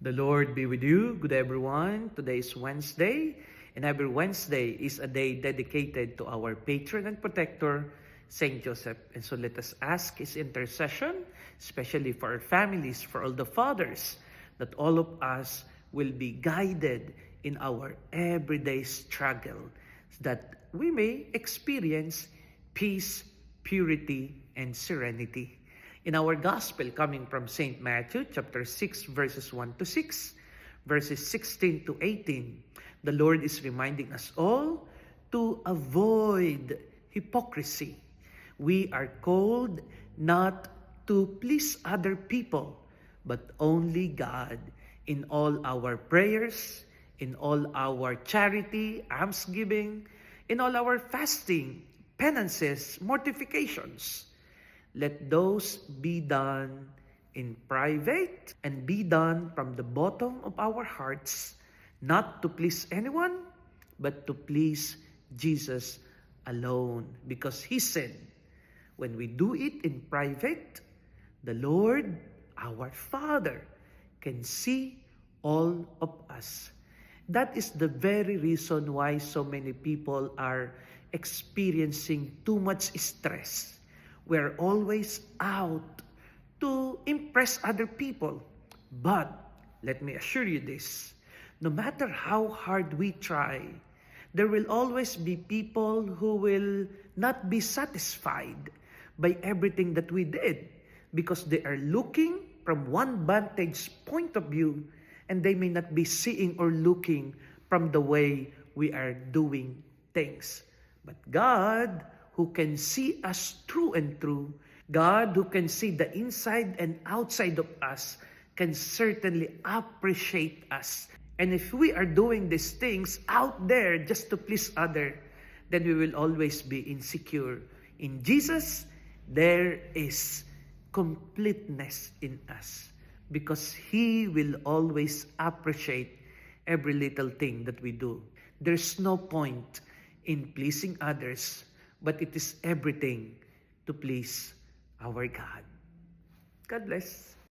The Lord be with you. Good everyone. Today is Wednesday, and every Wednesday is a day dedicated to our patron and protector, Saint Joseph. And so let us ask his intercession, especially for our families, for all the fathers, that all of us will be guided in our everyday struggle, so that we may experience peace, purity, and serenity. In our gospel coming from St. Matthew chapter 6 verses 1 to 6, verses 16 to 18, the Lord is reminding us all to avoid hypocrisy. We are called not to please other people, but only God in all our prayers, in all our charity, almsgiving, in all our fasting, penances, mortifications. Let those be done in private and be done from the bottom of our hearts, not to please anyone, but to please Jesus alone. Because he said, when we do it in private, the Lord, our Father, can see all of us. That is the very reason why so many people are experiencing too much stress. We're always out to impress other people. But let me assure you this, no matter how hard we try, there will always be people who will not be satisfied by everything that we did, because they are looking from one vantage point of view, and they may not be seeing or looking from the way we are doing things. But God, who can see us through and through, God who can see the inside and outside of us, can certainly appreciate us. And if we are doing these things out there just to please others, then we will always be insecure. In Jesus, there is completeness in us, because He will always appreciate every little thing that we do. There's no point in pleasing others, but it is everything to please our God. God bless.